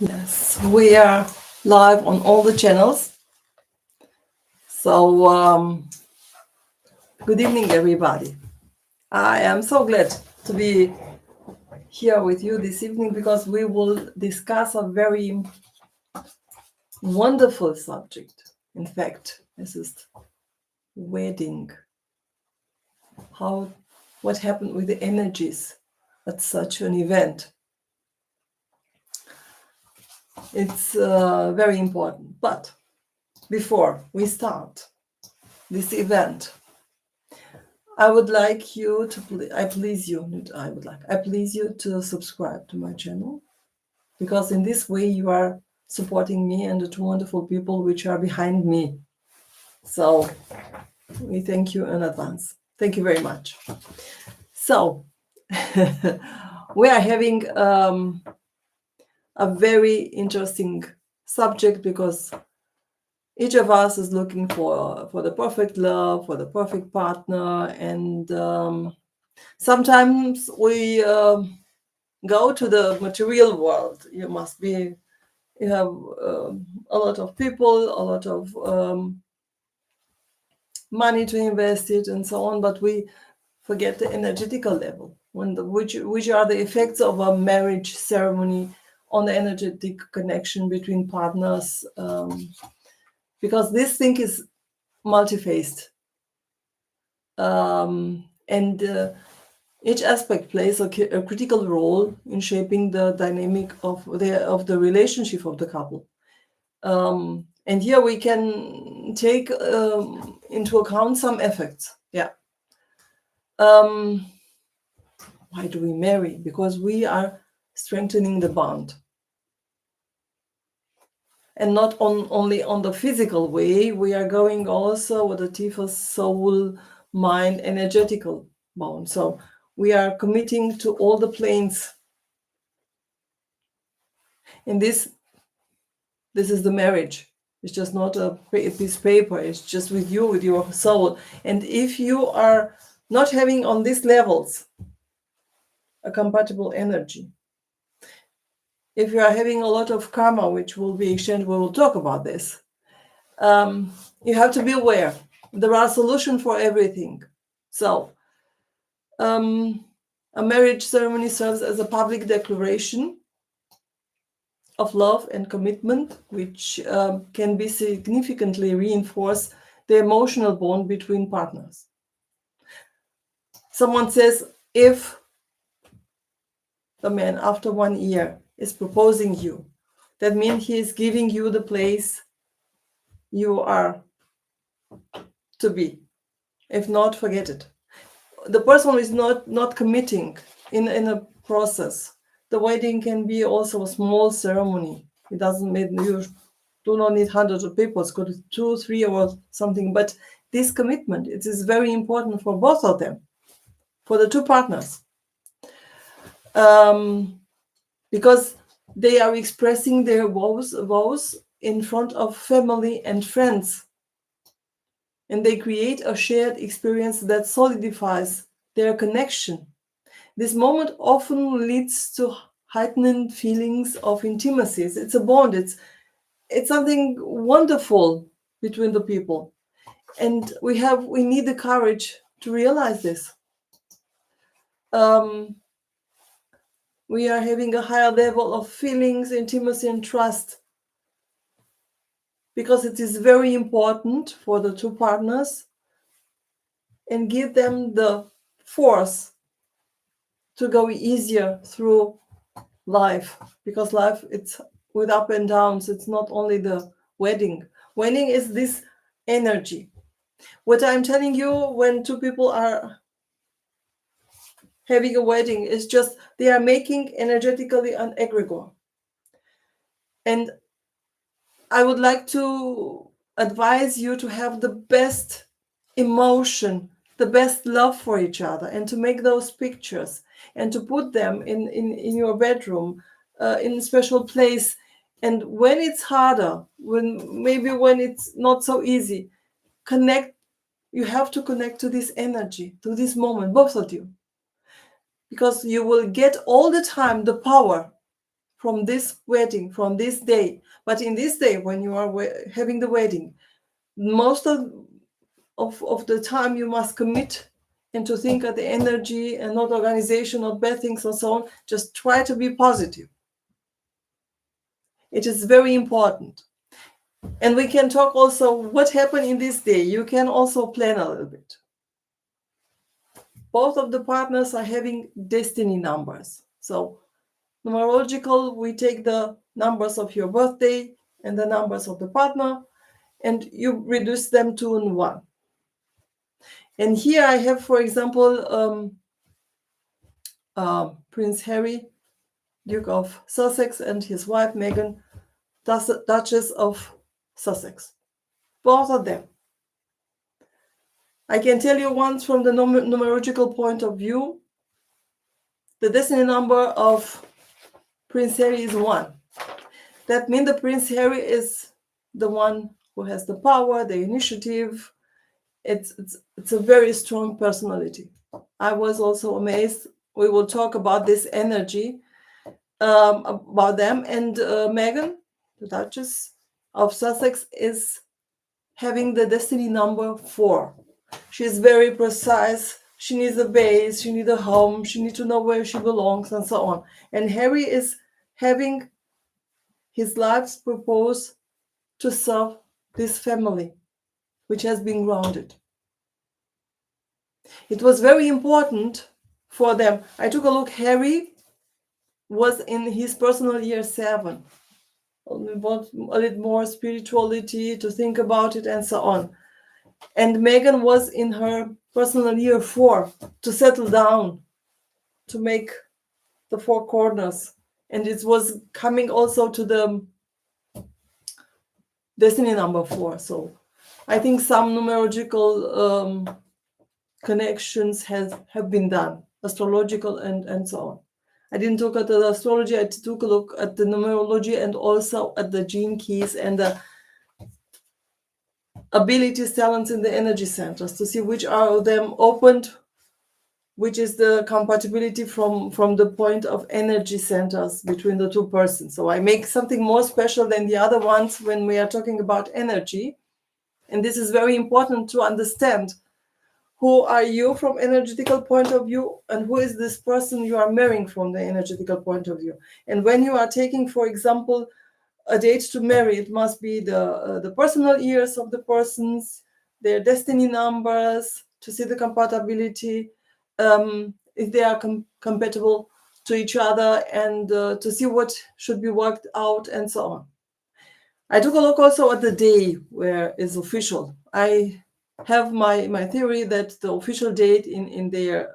Yes, we are live on all the channels. So, good evening, everybody. I am so glad to be here with you this evening because we will discuss a very wonderful subject. In fact, this is wedding. What happened with the energies at such an event? It's very important. But before we start this event, I would like you to, I please you to subscribe to my channel, because in this way you are supporting me and the two wonderful people which are behind me. So we thank you in advance. Thank you very much. So we are having a very interesting subject because each of us is looking for the perfect love, for the perfect partner, and sometimes we go to the material world. You have a lot of people, a lot of money to invest it, and so on, but we forget the energetical level, which are the effects of a marriage ceremony on the energetic connection between partners, because this thing is multifaced. And each aspect plays a critical role in shaping the dynamic of the relationship of the couple. And here we can take into account some effects. Yeah. Why do we marry? Because we are strengthening the bond. And not only on the physical way, we are going also with the deeper soul, mind, energetical bond. So we are committing to all the planes. And this is the marriage. It's just not a piece of paper. It's just with you, with your soul. And if you are not having on these levels a compatible energy, if you are having a lot of karma, which will be exchanged, we will talk about this, you have to be aware. There are solutions for everything. So a marriage ceremony serves as a public declaration of love and commitment, which can be significantly reinforce the emotional bond between partners. Someone says, if the man after 1 year is proposing you, that means he is giving you the place you are to be. If not, forget it. The person is not committing in a process. The wedding can be also a small ceremony. It doesn't mean you do not need hundreds of people. It's got 2, 3 or something. But this commitment, it is very important for both of them, for the two partners, because they are expressing their vows in front of family and friends, and they create a shared experience that solidifies their connection. This moment often leads to heightened feelings of intimacy. It's a bond. It's something wonderful between the people, and we need the courage to realize this. We are having a higher level of feelings, intimacy, and trust, because it is very important for the two partners and give them the force to go easier through life, because life, it's with up and downs. It's not only the wedding. Wedding is this energy. What I'm telling you, when two people are having a wedding, is just they are making energetically an egregore. And I would like to advise you to have the best emotion, the best love for each other, and to make those pictures and to put them in your bedroom, in a special place. And when it's harder, when it's not so easy, you have to connect to this energy, to this moment, both of you, because you will get all the time the power from this wedding, from this day. But in this day, when you are having the wedding, most of the time you must commit and to think of the energy and not organization, not bad things and so on. Just try to be positive. It is very important. And we can talk also what happened in this day. You can also plan a little bit. Both of the partners are having destiny numbers. So numerological, we take the numbers of your birthday and the numbers of the partner, and you reduce them to 1. And here I have, for example, Prince Harry, Duke of Sussex, and his wife Meghan, Duchess of Sussex. Both of them. I can tell you once from the numerological point of view, the destiny number of Prince Harry is 1. That means the Prince Harry is the one who has the power, the initiative. It's a very strong personality. I was also amazed. We will talk about this energy, about them. And Meghan, the Duchess of Sussex, is having the destiny number 4. She's very precise. She needs a base. She needs a home. She needs to know where she belongs and so on. And Harry is having his life's purpose to serve this family, which has been grounded. It was very important for them. I took a look. Harry was in his personal year 7. We want a little more spirituality, to think about it and so on. And Meghan was in her personal year 4, to settle down, to make the 4 corners. And it was coming also to the destiny number 4. So I think some numerological connections have been done, astrological and so on. I didn't look at the astrology, I took a look at the numerology and also at the gene keys and the abilities, talents in the energy centers, to see which are of them opened, which is the compatibility from the point of energy centers between the 2 persons. So I make something more special than the other ones when we are talking about energy. And this is very important to understand. Who are you from energetical point of view, and who is this person you are marrying from the energetical point of view? And when you are taking, for example, a date to marry, it must be the personal years of the persons, their destiny numbers, to see the compatibility, if they are compatible to each other, and to see what should be worked out and so on. I took a look also at the day where is official. I have my theory that the official date in their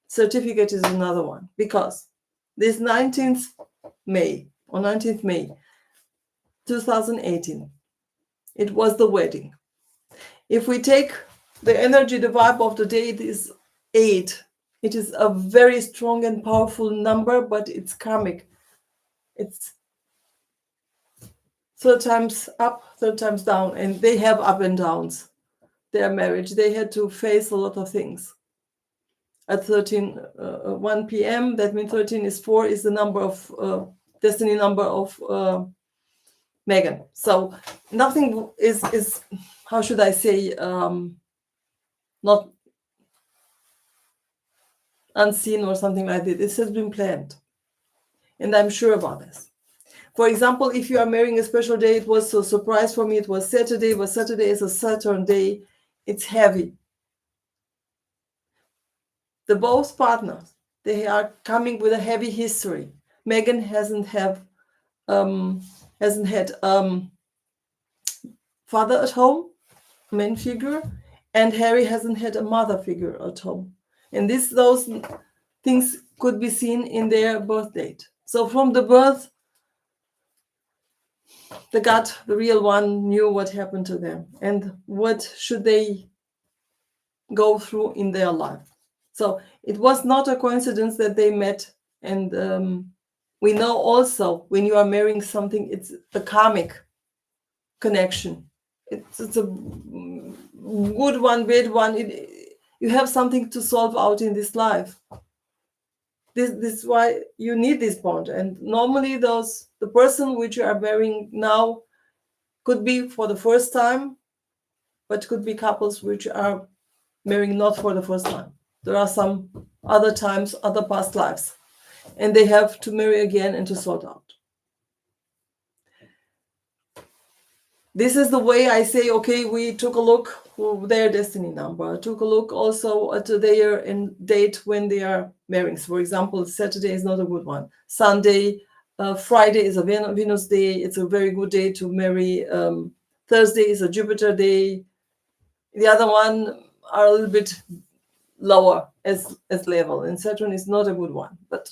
certificate is another one, because this 19th May, 2018, it was the wedding. If we take the energy, the vibe of the day, it is 8. It is a very strong and powerful number, but it's karmic. It's 3 times up, 3 times down, and they have up and downs. Their marriage, they had to face a lot of things. At 1 p.m., that means 13 is 4, is the number of destiny number of Meghan. So nothing is how should I say, not unseen or something like that. This has been planned, and I'm sure about this. For example, if you are marrying a special day, it was a surprise for me. It was Saturday, but Saturday is a Saturn day. It's heavy. The both partners, they are coming with a heavy history. Meghan hasn't had father at home, main figure, and Harry hasn't had a mother figure at home. And those things could be seen in their birth date. So from the birth, the gut, the real one, knew what happened to them and what should they go through in their life. So it was not a coincidence that they met. And we know also when you are marrying something, it's a karmic connection. It's a good one, bad one. You have something to solve out in this life. This is why you need this bond. And normally the person which you are marrying now could be for the first time, but could be couples which are marrying not for the first time. There are some other times, other past lives, and they have to marry again and to sort out. This is the way I say, okay, we took a look for their destiny number, took a look also at their date when they are marrying. So for example, Saturday is not a good one. Sunday, Friday is a Venus day. It's a very good day to marry. Thursday is a Jupiter day. The other one are a little bit lower as level, and Saturn is not a good one. But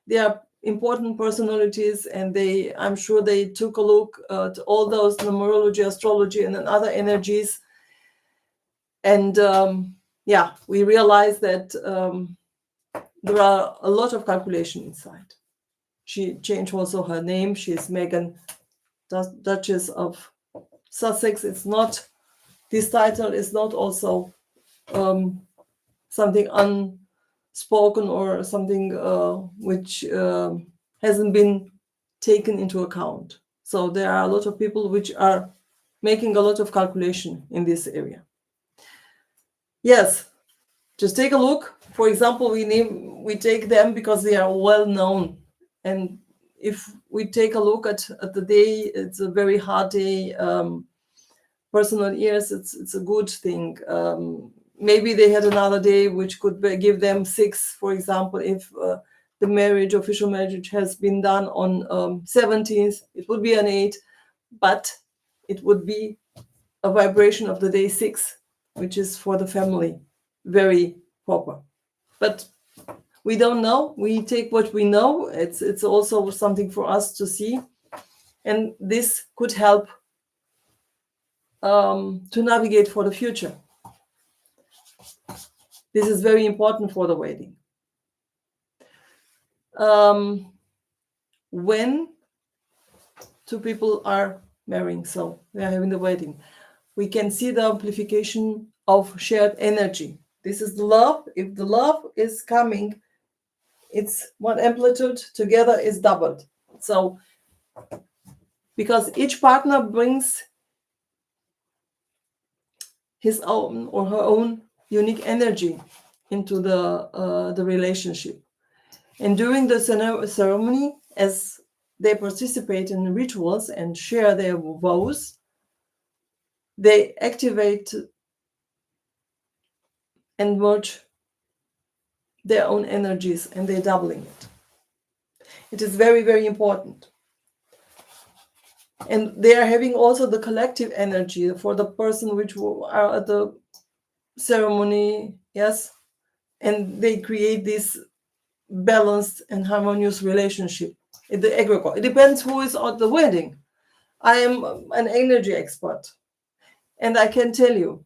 they are important personalities, and I'm sure they took a look at all those numerology, astrology, and then other energies. And we realize that there are a lot of calculation inside. She changed also her name. She is Meghan, Duchess of Sussex. It's not, this title is not also something unspoken or something which hasn't been taken into account. So there are a lot of people which are making a lot of calculation in this area. Yes, just take a look. For example, we take them because they are well known, and if we take a look at the day, it's a very hard day. Personal years, it's a good thing. Maybe they had another day which could give them 6, for example. If the official marriage has been done on 17th, it would be an 8, but it would be a vibration of the day 6, which is for the family very proper. But we don't know. We take what we know. It's also something for us to see, and this could help to navigate for the future. This is very important for the wedding. When two people are marrying, so they are having the wedding, we can see the amplification of shared energy. This is the love. If the love is coming, it's one amplitude together is doubled. So because each partner brings his own or her own unique energy into the relationship. And during the ceremony, as they participate in rituals and share their vows, they activate and merge their own energies, and they're doubling it. It is very, very important. And they are having also the collective energy for the person which are at the ceremony, yes, and they create this balanced and harmonious relationship in the egregore. It depends who is at the wedding. I am an energy expert, and I can tell you,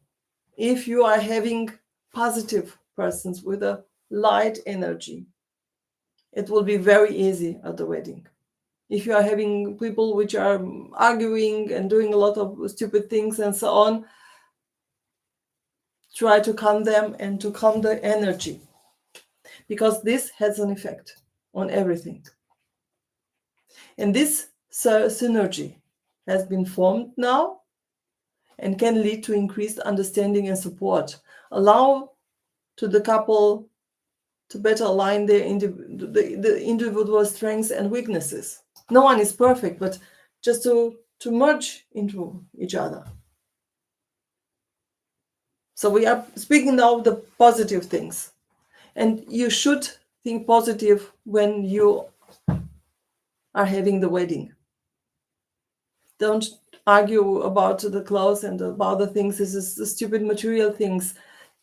if you are having positive persons with a light energy, it will be very easy at the wedding. If you are having people which are arguing and doing a lot of stupid things and so on, try to calm them and to calm the energy, because this has an effect on everything. And this synergy has been formed now and can lead to increased understanding and support, allow to the couple to better align their the individual strengths and weaknesses. No one is perfect, but just to merge into each other. So we are speaking now of the positive things. And you should think positive when you are having the wedding. Don't argue about the clothes and about the things. This is the stupid material things.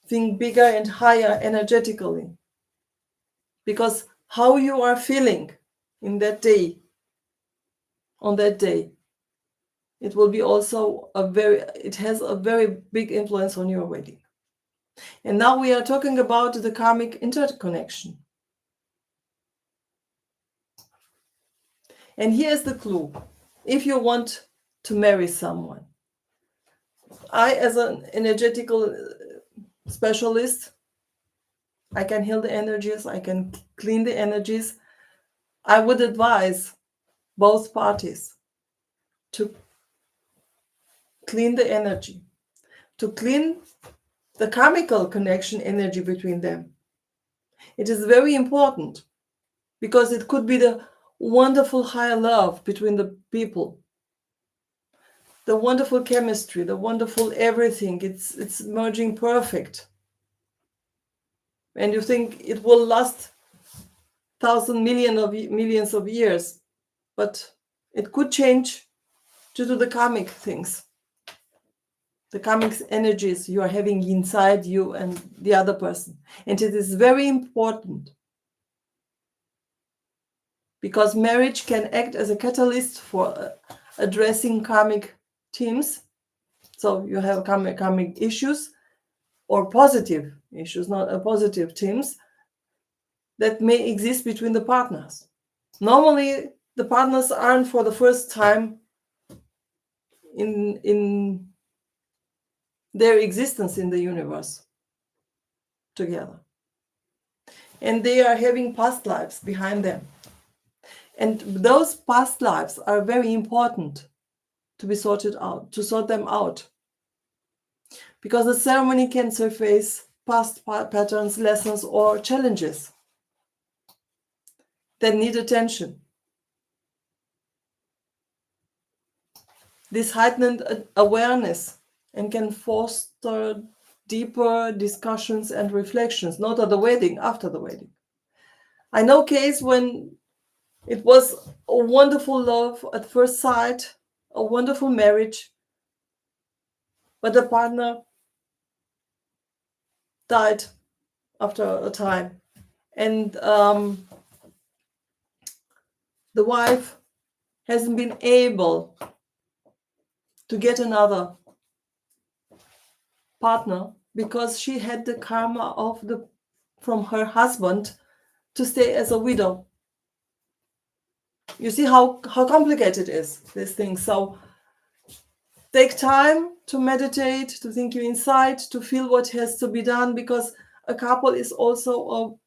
Think bigger and higher energetically. Because how you are feeling in that day, on that day, it will be also it has a very big influence on your wedding. And now we are talking about the karmic interconnection. And here's the clue. If you want to marry someone, I, as an energetical specialist, I can heal the energies, I can clean the energies. I would advise both parties to clean the energy, to clean the chemical connection energy between them. It is very important because it could be the wonderful higher love between the people, the wonderful chemistry, the wonderful everything. It's merging perfect. And you think it will last millions of years, but it could change due to the karmic things, the karmic energies you are having inside you and the other person. And it is very important because marriage can act as a catalyst for addressing karmic themes. So you have karmic issues or positive issues, not a positive themes that may exist between the partners. Normally, the partners aren't for the first time in their existence in the universe together. And they are having past lives behind them. And those past lives are very important to be sorted out, to sort them out. Because the ceremony can surface past patterns, lessons, or challenges that need attention. This heightened awareness and can foster deeper discussions and reflections, not at the wedding, after the wedding. I know case when it was a wonderful love at first sight, a wonderful marriage, but the partner died after a time. And the wife hasn't been able to get another partner because she had the karma from her husband to stay as a widow. You see how complicated it is, this thing. So take time to meditate, to think you inside, to feel what has to be done, because a couple is also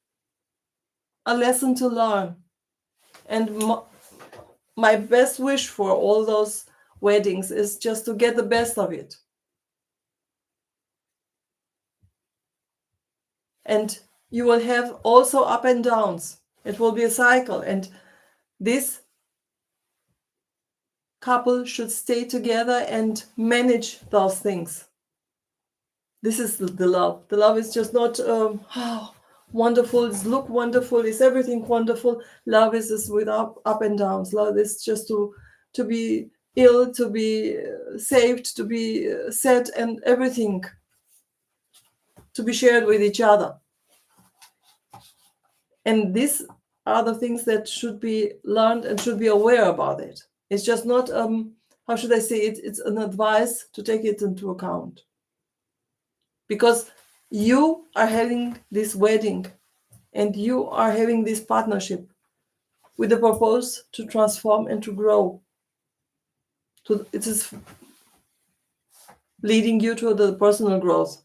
a lesson to learn. And my best wish for all those weddings is just to get the best of it. And you will have also up and downs. It will be a cycle. And this couple should stay together and manage those things. This is the love. The love is just not wonderful, it's look wonderful, is everything wonderful. Love is with up and downs. Love is just to be ill, to be saved, to be sad, and everything to be shared with each other. And these are the things that should be learned and should be aware about it. It's just not, how should I say it? It's an advice to take it into account. Because you are having this wedding and you are having this partnership with the purpose to transform and to grow. It is leading you to the personal growth.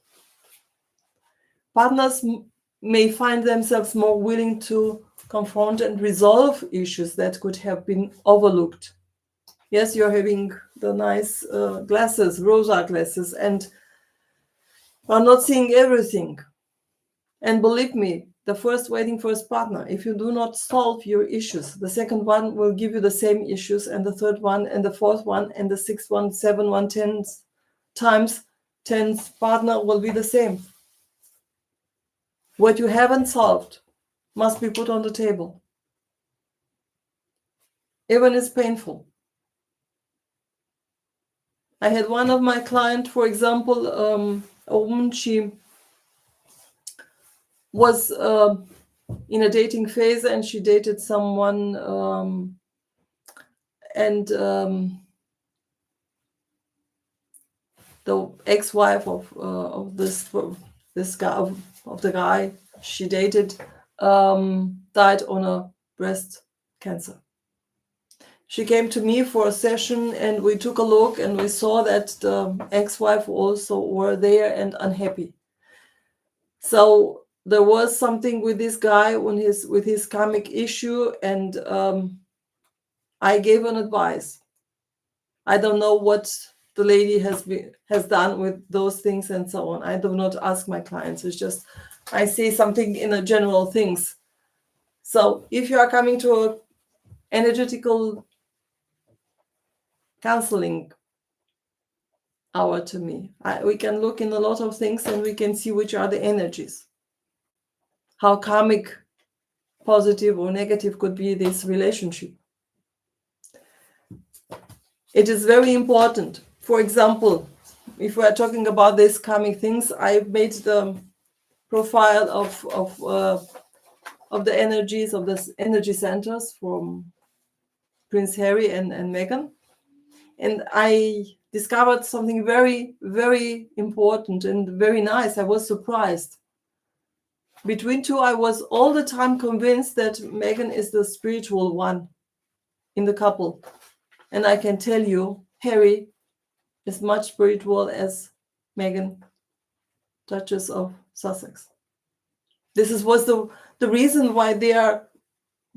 Partners may find themselves more willing to confront and resolve issues that could have been overlooked. Yes, you're having the nice glasses, rosa glasses, and are not seeing everything. And believe me, the first wedding, first partner, if you do not solve your issues, the second one will give you the same issues, and the third one, and the fourth one, and the sixth one, 7, 1, 10 times 10th partner will be the same. What you haven't solved must be put on the table. Even it's painful. I had one of my clients, for example, a woman, she was in a dating phase and she dated someone and the ex-wife of this guy, of the guy she dated, died on a breast cancer. She came to me for a session and we took a look and we saw that the ex-wife also were there and unhappy. So there was something with this guy with his karmic issue, and I gave an advice. I don't know what the lady has done with those things and so on. I do not ask my clients. It's just I say something in a general things. So if you are coming to a energetical counseling hour to me, we can look in a lot of things and we can see which are the energies, how karmic, positive or negative could be this relationship. It is very important. For example, if we are talking about these karmic things, I made the profile of the energies of the energy centers from Prince Harry and Meghan. And I discovered something very, very important and very nice. I was surprised. Between two, I was all the time convinced that Meghan is the spiritual one in the couple. And I can tell you, Harry is much spiritual as Meghan, Duchess of Sussex. This was the reason why they are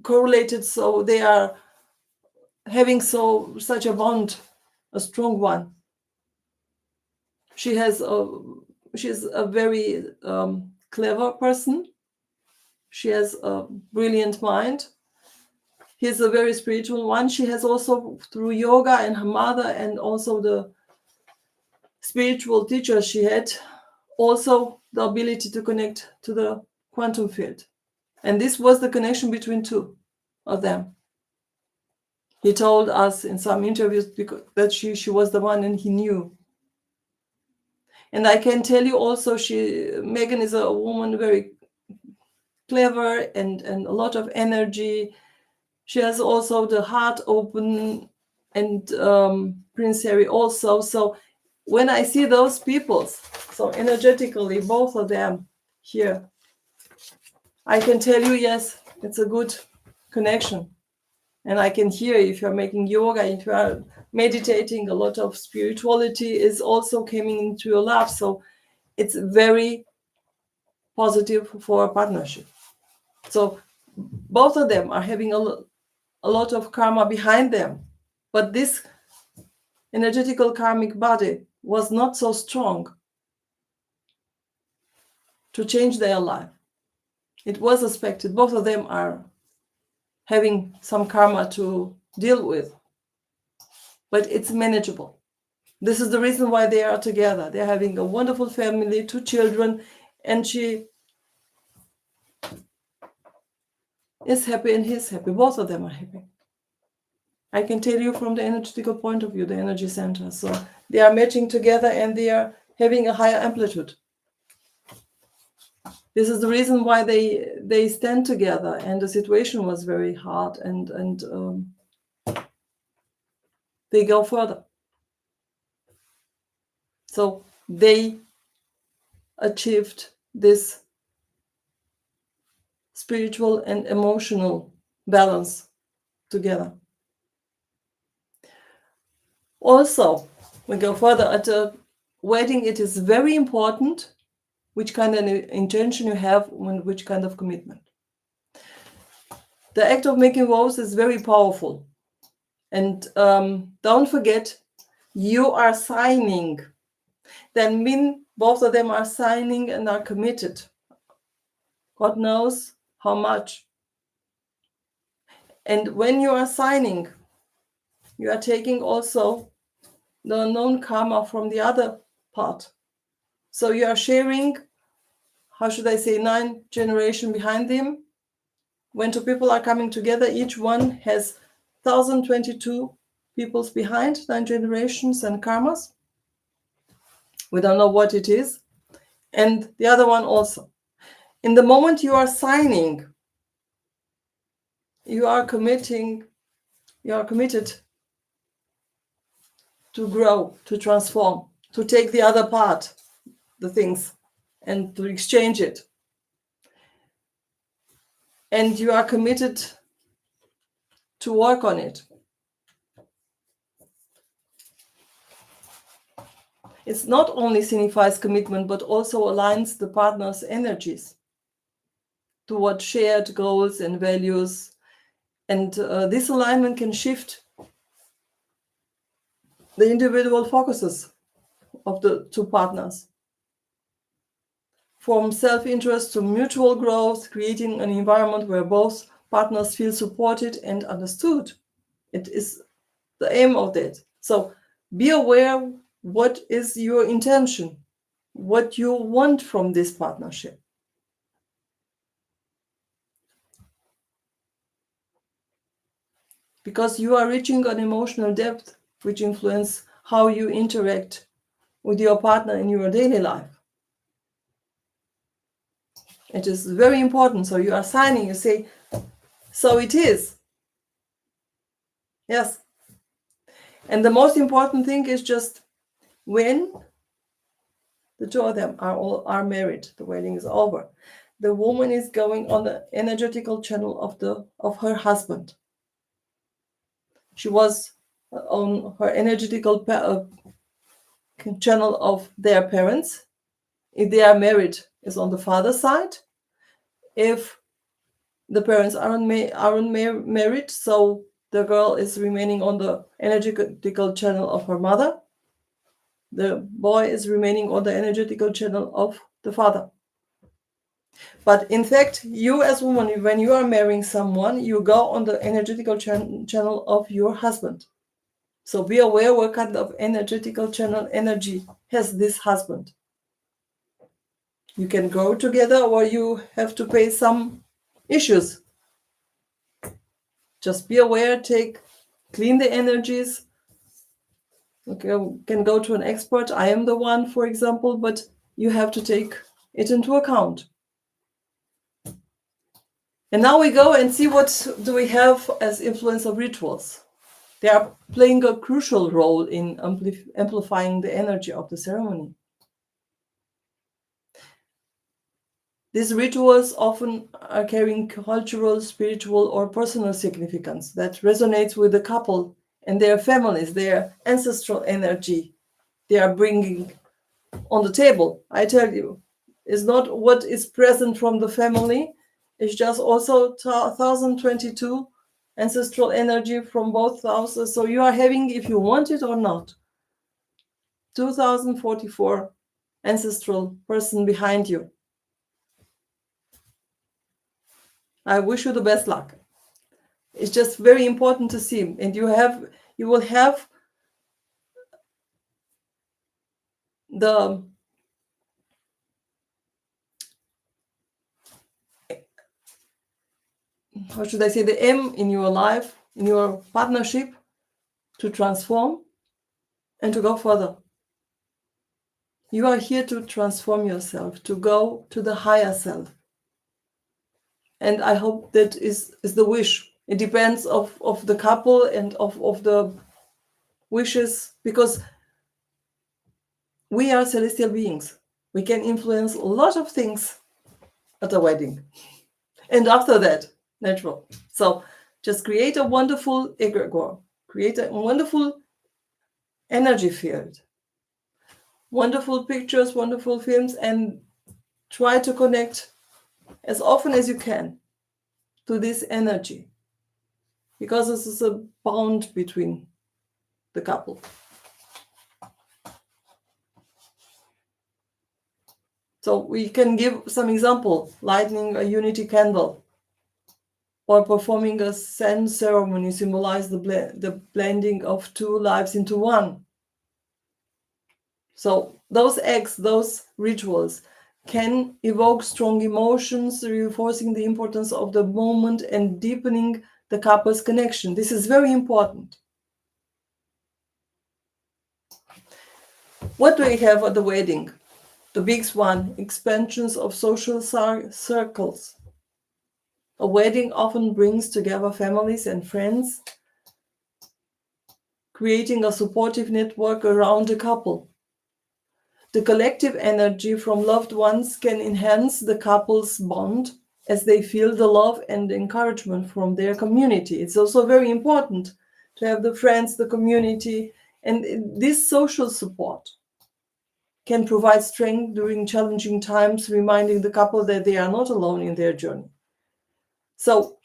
correlated, so they are having such a bond, a strong one. She's a very clever person. She has a brilliant mind. He's a very spiritual one. She has also, through yoga and her mother and also the spiritual teacher she had, also the ability to connect to the quantum field. And this was the connection between two of them. He told us in some interviews that she was the one, and he knew. And I can tell you also, Meghan is a woman very clever and a lot of energy. She has also the heart open, and Prince Harry also. So when I see those people, so energetically, both of them here, I can tell you, yes, it's a good connection. And I can hear if you're making yoga, if you are meditating, a lot of spirituality is also coming into your life. So it's very positive for a partnership. So both of them are having a lot of karma behind them. But this energetical karmic body was not so strong to change their life. It was expected. Both of them are having some karma to deal with, but it's manageable. This is the reason why they are together. They're having a wonderful family, 2 children, and she is happy and he's happy. Both of them are happy. I can tell you from the energetical point of view, the energy center. So they are matching together and they are having a higher amplitude. This is the reason why they stand together, and the situation was very hard, and they go further. So they achieved this spiritual and emotional balance together. Also, we go further. At a wedding, it is very important which kind of intention you have and which kind of commitment. The act of making vows is very powerful. And don't forget, you are signing. That means both of them are signing and are committed. God knows how much. And when you are signing, you are taking also the known karma from the other part. So you are sharing, how should I say, 9 generations behind them. When 2 people are coming together, each one has 1,022 peoples behind, 9 generations and karmas. We don't know what it is. And the other one also. In the moment you are signing, you are committed to grow, to transform, to take the other part, the things, and to exchange it. And you are committed to work on it. It's not only signifies commitment, but also aligns the partner's energies. toward shared goals and values. And this alignment can shift the individual focuses of the two partners, from self-interest to mutual growth, creating an environment where both partners feel supported and understood. It is the aim of that. So be aware what is your intention, what you want from this partnership. Because you are reaching an emotional depth which influences how you interact with your partner in your daily life. It is very important. So you are signing, you say, so it is. Yes. And the most important thing is just when the two of them are married, the wedding is over, the woman is going on the energetical channel of her husband. She was on her energetical channel of their parents. If they are married, is on the father's side. If the parents aren't married, so the girl is remaining on the energetical channel of her mother. The boy is remaining on the energetical channel of the father. But in fact, you as a woman, when you are marrying someone, you go on the energetical channel of your husband. So be aware what kind of energetical channel energy has this husband. You can grow together or you have to face some issues. Just be aware, clean the energies. Okay, you can go to an expert. I am the one, for example, but you have to take it into account. And now we go and see what do we have as influence of rituals. They are playing a crucial role in amplifying the energy of the ceremony. These rituals often are carrying cultural, spiritual, or personal significance that resonates with the couple and their families, their ancestral energy they are bringing on the table. I tell you, it's not what is present from the family, it's just also 1022 ancestral energy from both houses. So you are having, if you want it or not, 2044 ancestral person behind you. I wish you the best luck. It's just very important to see, and you will have the how should I say, the aim in your life, in your partnership, to transform and to go further. You are here to transform yourself, to go to the higher self. And I hope that is the wish. It depends of the couple and of the wishes, because we are celestial beings. We can influence a lot of things at a wedding. And after that, natural. So just create a wonderful egregore, create a wonderful energy field, wonderful pictures, wonderful films, and try to connect as often as you can to this energy, because this is a bond between the couple. So we can give some example, lighting a unity candle or performing a sand ceremony symbolize the blending of two lives into one. So those acts, those rituals can evoke strong emotions, reinforcing the importance of the moment and deepening the couple's connection. This is very important. What do we have at the wedding? The big one, expansions of social circles. A wedding often brings together families and friends, creating a supportive network around a couple. The collective energy from loved ones can enhance the couple's bond as they feel the love and encouragement from their community. It's also very important to have the friends, the community, and this social support can provide strength during challenging times, reminding the couple that they are not alone in their journey. So,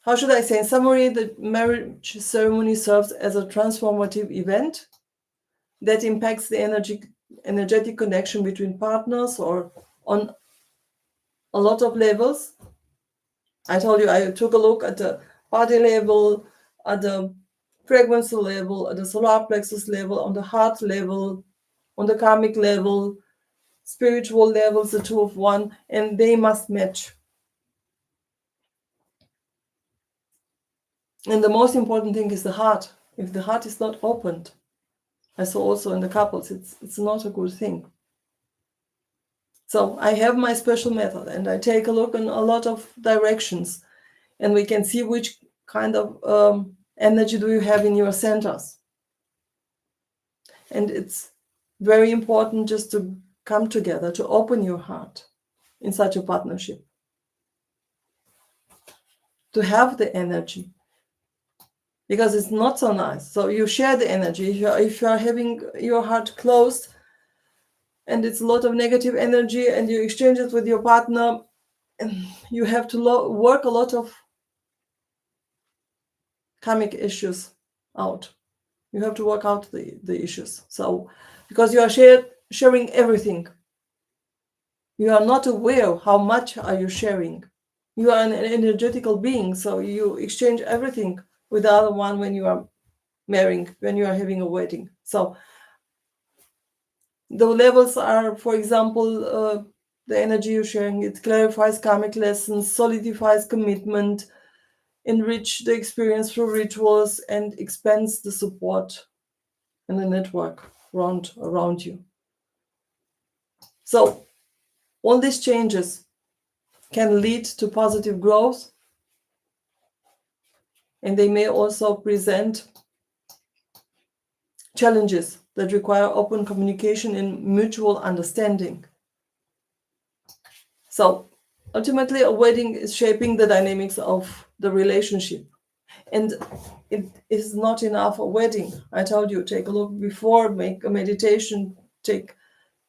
how should I say? In summary, the marriage ceremony serves as a transformative event that impacts the energetic connection between partners or on a lot of levels. I told you I took a look at the body level, at the frequency level, at the solar plexus level, on the heart level, on the karmic level, spiritual levels, the two of one, and they must match. And the most important thing is the heart. If the heart is not opened, I saw also in the couples, it's not a good thing. So I have my special method, and I take a look in a lot of directions, and we can see which kind of energy do you have in your centers. And it's very important just to come together, to open your heart in such a partnership, to have the energy, because it's not so nice. So you share the energy. If you are having your heart closed and it's a lot of negative energy and you exchange it with your partner, you have to work a lot of karmic issues out. You have to work out the issues. So because you are sharing everything, you are not aware how much are you sharing. You are an energetical being, so you exchange everything with the other one when you are marrying, when you are having a wedding. So the levels are, for example, the energy you're sharing, it clarifies karmic lessons, solidifies commitment, enrich the experience through rituals, and expands the support and the network around you. So all these changes can lead to positive growth, and they may also present challenges that require open communication and mutual understanding. So ultimately, a wedding is shaping the dynamics of the relationship. And it is not enough a wedding. I told you, take a look before, make a meditation,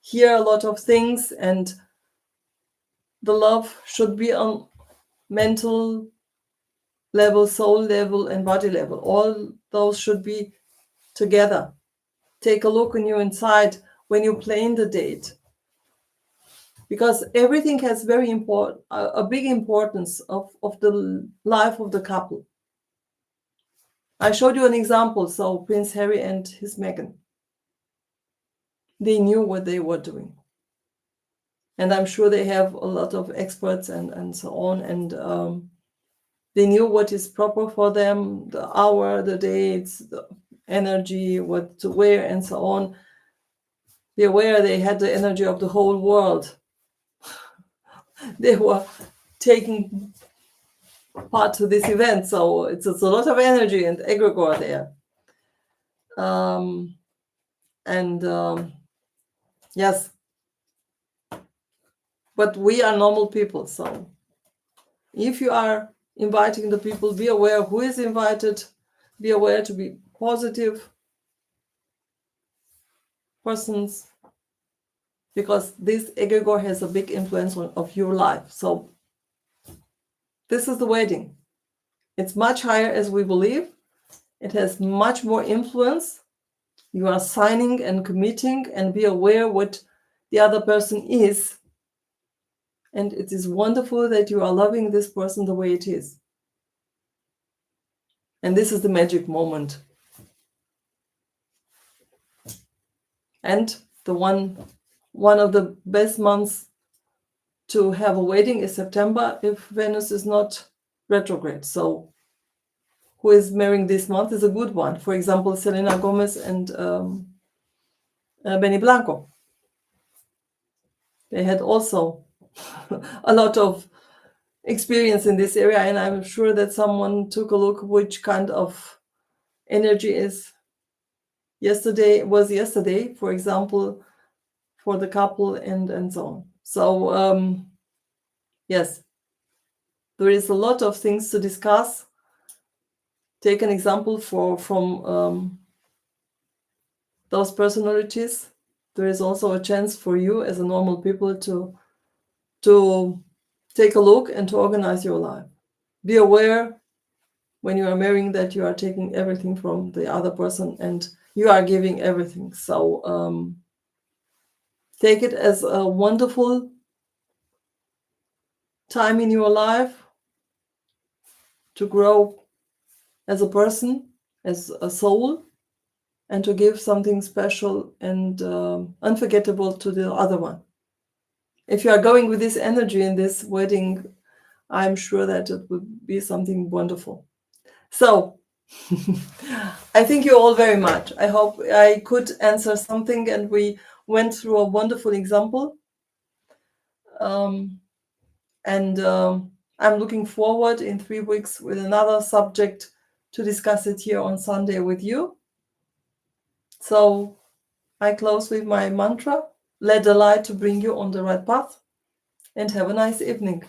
hear a lot of things, and the love should be on mental level, soul level, and body level. All those should be together. Take a look on you inside when you plan the date, because everything has very important, a big importance of the life of the couple. I showed you an example. So Prince Harry and his Meghan, they knew what they were doing, and I'm sure they have a lot of experts and so on, and they knew what is proper for them, the hour, the dates, the energy, what to wear, and so on. Be aware they had the energy of the whole world. They were taking part to this event, so it's a lot of energy and egregore there. Yes, but we are normal people, so if you are inviting the people, be aware who is invited, be aware to be positive persons, because this egregore has a big influence of your life. So this is the wedding. It's much higher as we believe. It has much more influence. You are signing and committing, and be aware what the other person is. And it is wonderful that you are loving this person the way it is. And this is the magic moment. And the one of the best months to have a wedding is September, if Venus is not retrograde. So who is marrying this month is a good one. For example, Selena Gomez and Benny Blanco. They had also a lot of experience in this area, and I'm sure that someone took a look which kind of energy is yesterday, for example, for the couple, and so on. So yes, there is a lot of things to discuss. Take an example from those personalities. There is also a chance for you as a normal people to take a look and to organize your life. Be aware when you are marrying that you are taking everything from the other person and you are giving everything. So take it as a wonderful time in your life to grow as a person, as a soul, and to give something special and unforgettable to the other one. If you are going with this energy in this wedding, I'm sure that it would be something wonderful. So I thank you all very much. I hope I could answer something and we went through a wonderful example. I'm looking forward in 3 weeks with another subject to discuss it here on Sunday with you. So I close with my mantra, let the light to bring you on the right path, and have a nice evening.